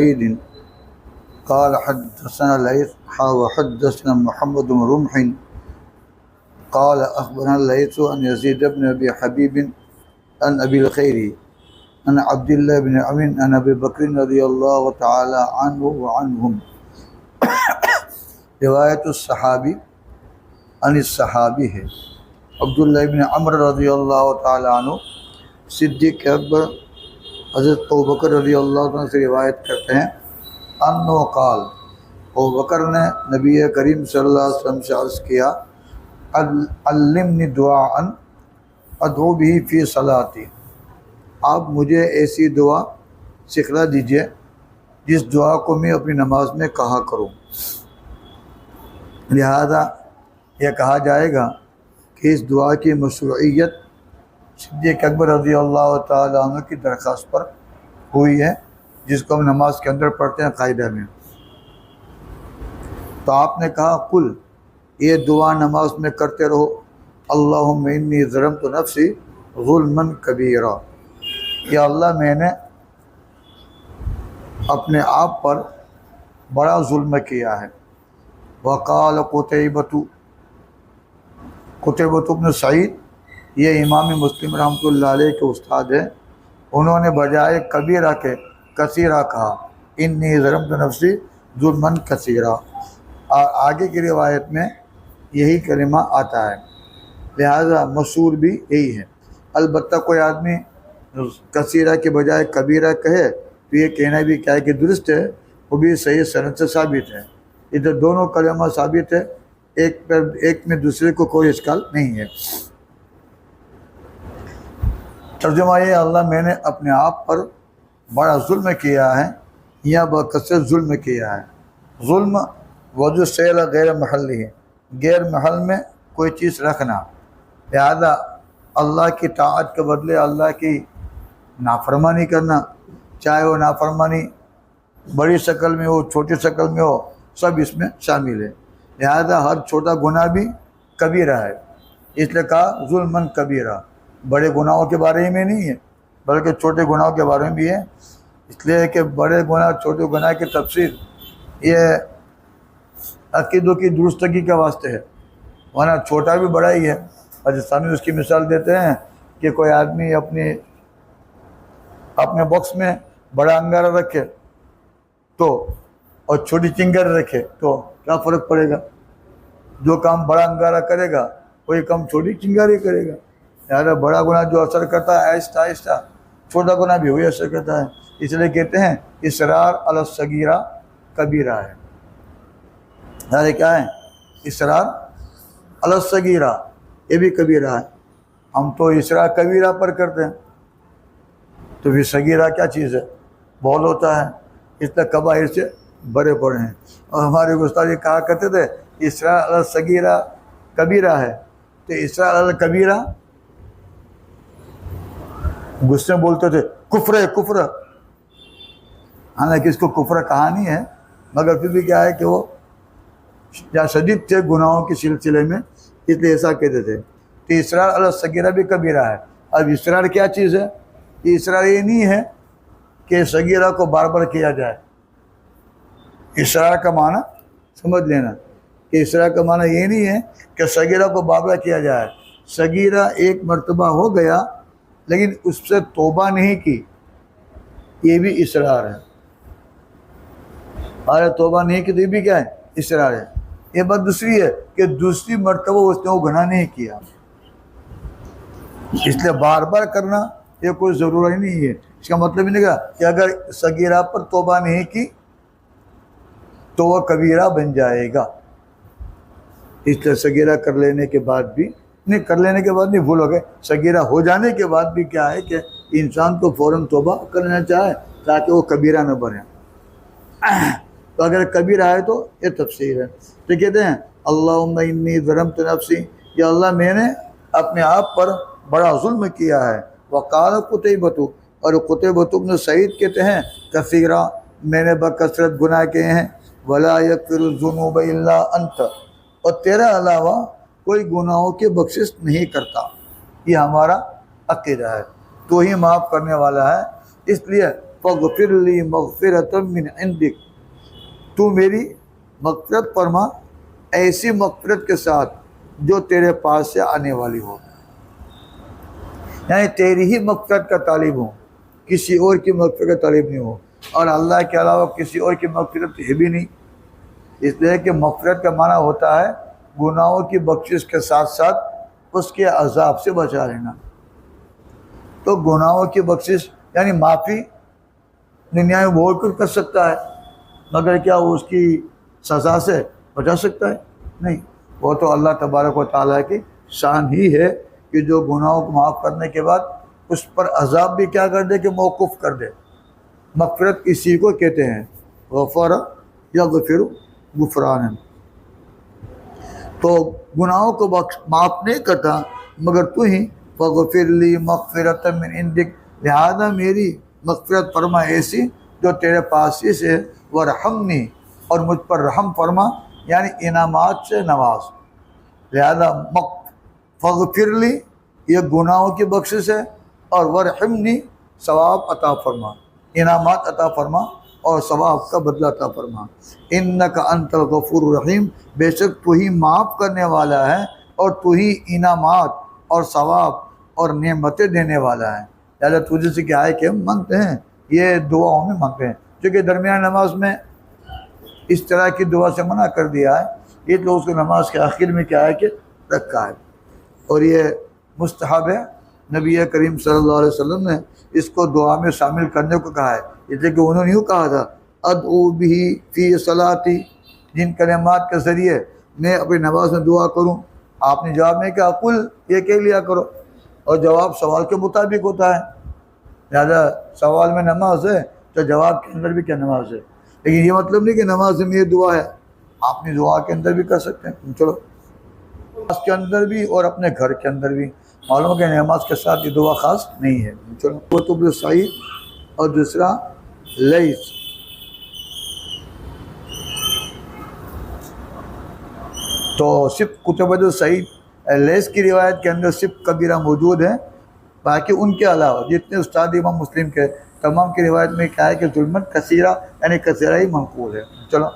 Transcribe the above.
سعيد قال حدثنا الليث وحدثنا محمد بن رمح قال أخبرنا الليث عن يزيد بن أبي حبيب عن أبي الخير عن عبد الله بن عمرو عن أبي بكر رضي الله تعالى عنه وعنهم روایت الصحابی عن الصحابی ہے۔ عبداللہ بن عمرو رضی اللہ تعالیٰ عنہ صدیق اکبر حضرت ابوبکر رضی اللہ عنہ سے روایت کرتے ہیں انہو قال، ابوبکر نے نبی کریم صلی اللہ علیہ وسلم سے عرض کیا علمنی دعاء ادعو به فی صلاتی، آپ مجھے ایسی دعا سکھلا دیجئے جس دعا کو میں اپنی نماز میں کہا کروں۔ لہذا یہ کہا جائے گا کہ اس دعا کی مشروعیت صدیق اکبر رضی اللہ تعالیٰ عنہ کی درخواست پر ہوئی ہے، جس کو ہم نماز کے اندر پڑھتے ہیں قاعدہ میں۔ تو آپ نے کہا قل، یہ دعا نماز میں کرتے رہو، اللہم انی ظلمت نفسی ظلما کبیرا، یا اللہ میں نے اپنے آپ پر بڑا ظلم کیا ہے۔ وقال قتیبۃ بن سعید، یہ امام مسلم رحمۃ اللہ علیہ کے استاد ہیں، انہوں نے بجائے کبیرہ کے کثیرہ کہا، انی ظلمت نفسی ظلما کثیرا، اور آگے کی روایت میں یہی کلمہ آتا ہے، لہذا مشہور بھی یہی ہے۔ البتہ کوئی آدمی کثیرہ کے بجائے کبیرہ کہے تو یہ کہنا بھی کیا ہے کہ درست ہے، وہ بھی صحیح سند سے ثابت ہے۔ ادھر دونوں کلمہ ثابت ہے، ایک میں دوسرے کو کوئی اشکال نہیں ہے۔ ترجمہ یہ، اللہ میں نے اپنے آپ پر بڑا ظلم کیا ہے یا بکثرت ظلم کیا ہے۔ ظلم وجہ سیل غیر محلی ہے، غیر محل میں کوئی چیز رکھنا، لہذا اللہ کی طاعت کے بدلے اللہ کی نافرمانی کرنا، چاہے وہ نافرمانی بڑی شکل میں ہو چھوٹی شکل میں ہو، سب اس میں شامل ہے۔ لہذا ہر چھوٹا گناہ بھی کبیرہ ہے، اس لیے کہا ظلماً کبیرہ، بڑے گناہوں کے بارے میں نہیں ہے بلکہ چھوٹے گناہوں کے بارے میں بھی ہے، اس لیے کہ بڑے گناہ چھوٹے گناہ کی تفسیر یہ عقیدوں کی درستگی کے واسطے ہے، ورنہ چھوٹا بھی بڑا ہی ہے۔ پاکستانی اس کی مثال دیتے ہیں کہ کوئی آدمی اپنے باکس میں بڑا انگارہ رکھے تو اور چھوٹی چنگاری رکھے تو کیا فرق پڑے گا؟ جو کام بڑا انگارہ کرے گا وہی کام چھوٹی چنگاری کرے گا۔ لہٰذا بڑا گناہ جو اثر کرتا ہے آہستہ آہستہ، چھوٹا گناہ بھی وہی اثر کرتا ہے، اس لیے کہتے ہیں اصرار علی الصغیرہ کبیرہ ہے۔ لہٰذا کیا ہے؟ اصرار علی الصغیرہ، یہ بھی کبیرہ ہے۔ ہم تو اصرار کبیرہ پر کرتے ہیں، تو پھر صغیرہ کیا چیز ہے؟ بہت ہوتا ہے، اس لیے کبائر سے بڑے پڑے ہیں۔ اور ہمارے استاد یہ کہا کرتے تھے اصرار علی الصغیرہ کبیرہ ہے، تو اصرار علی الکبیرہ غصے میں بولتے تھے کفر ہے کفر، حالانکہ اس کو کفر کہا نہیں ہے، مگر پھر بھی کیا ہے کہ وہ شدید تھے گناہوں کے سلسلے میں، اس لیے ایسا کہتے تھے۔ تو اصرار علی الصغیرہ بھی کبیرہ ہے۔ اب اصرار کیا چیز ہے؟ اصرار یہ نہیں ہے کہ صغیرہ کو بار بار کیا جائے۔ اصرار کا معنی سمجھ لینا کہ اصرار کا معنی یہ نہیں ہے کہ صغیرہ کو بار بار کیا جائے۔ صغیرہ ایک مرتبہ ہو گیا لیکن اس سے توبہ نہیں کی، یہ بھی اصرار ہے۔ اور توبہ نہیں کی تو یہ بھی کیا ہے؟ اصرار ہے۔ یہ بات دوسری ہے کہ دوسری مرتبہ اس نے وہ گناہ نہیں کیا، اس لیے بار بار کرنا یہ کوئی ضروری نہیں ہے۔ اس کا مطلب یہ نہیں کہ اگر صغیرہ پر توبہ نہیں کی تو وہ کبیرہ بن جائے گا، اس لیے صغیرہ کر لینے کے بعد بھی نہیں بھول ہو گئے، صغیرہ ہو جانے کے بعد بھی کیا ہے کہ انسان کو فوراً توبہ کر لینا چاہے تاکہ وہ کبیرہ نہ بنے۔ تو اگر کبیرہ ہے تو یہ تفسیر ہے۔ تو کہتے ہیں اللہم انی ظلمت نفسی، یا اللہ میں نے اپنے آپ پر بڑا ظلم کیا ہے۔ وقال قتیبۃ، اور قتیبۃ بن سعید کہتے ہیں کثیرہ، میں نے بکثرت گناہ کیے ہیں، ولا یغفر الذنوب الا انت، اور تیرا علاوہ کوئی گناہوں کی بخشش نہیں کرتا۔ یہ ہمارا عقیدہ ہے، تو ہی معاف کرنے والا ہے، اس لیے فاغفر لی مغفرۃ من عندک، تو میری مغفرت فرما ایسی مغفرت کے ساتھ جو تیرے پاس سے آنے والی ہو، یعنی تیری ہی مغفرت کا طالب ہوں، کسی اور کی مغفرت کا طالب نہیں ہو، اور اللہ کے علاوہ کسی اور کی مغفرت ہے بھی نہیں، اس لیے کہ مغفرت کا معنی ہوتا ہے گناہوں کی بخشش کے ساتھ ساتھ اس کے عذاب سے بچا لینا۔ تو گناہوں کی بخشش یعنی معافی دنیا میں بہت کچھ کر سکتا ہے، مگر کیا وہ اس کی سزا سے بچا سکتا ہے؟ نہیں، وہ تو اللہ تبارک و تعالیٰ کی شان ہی ہے کہ جو گناہوں کو معاف کرنے کے بعد اس پر عذاب بھی کیا کر دے کہ موقوف کر دے۔ مغفرت اسی کو کہتے ہیں، غفر یغفر غفرانا۔ تو گناہوں کو معاف نہیں کرتا مگر تو ہی، فغفر لی مغفرۃ من عندک، لہذا میری مغفرت فرما ایسی جو تیرے پاس ہی سے، ورحمنی، اور مجھ پر رحم فرما یعنی انعامات سے نواز۔ لہذا فغفر لی یہ گناہوں کی بخشش ہے، اور ورحمنی ثواب عطا فرما، انعامات عطا فرما اور ثواب کا بدلہ عطا فرما۔ انک انت الغفور الرحیم، بے شک تو ہی معاف کرنے والا ہے اور تو ہی انعامات اور ثواب اور نعمتیں دینے والا ہے۔ لہذا تجھے سے کیا ہے کہ ہم مانگتے ہیں، یہ دعاؤں میں مانگتے ہیں، کیونکہ درمیان نماز میں اس طرح کی دعا سے منع کر دیا ہے، یہ تو اس کو نماز کے آخر میں کیا ہے کہ رکھا ہے، اور یہ مستحب ہے۔ نبی کریم صلی اللہ علیہ وسلم نے اس کو دعا میں شامل کرنے کو کہا ہے، اس لیے کہ انہوں نے یوں کہا تھا، ادعو بہ فی صلاتی، جن کلمات کے ذریعے میں اپنی نماز میں دعا کروں۔ آپ نے جواب میں کہا قل، یہ کہہ لیا کرو، اور جواب سوال کے مطابق ہوتا ہے، لہذا سوال میں نماز ہے تو جواب کے اندر بھی کیا نماز ہے، لیکن یہ مطلب نہیں کہ نماز میں یہ دعا ہے، آپ نے دعا کے اندر بھی کر سکتے ہیں۔ چلو، نماز کے اندر بھی اور اپنے گھر کے اندر بھی، معلوم کہ نماز کے ساتھ یہ دعا خاص نہیں ہے۔ چلو، کتب سعید اور دوسرا لیث۔ تو صرف کتب سعید لیث کی روایت کے اندر صرف کبیرہ موجود ہے، باقی ان کے علاوہ جتنے استاد امام مسلم کے تمام کی روایت میں کیا ہے کہ ظلمن کثیرہ یعنی کثیرہ ہی منقول ہے۔ چلو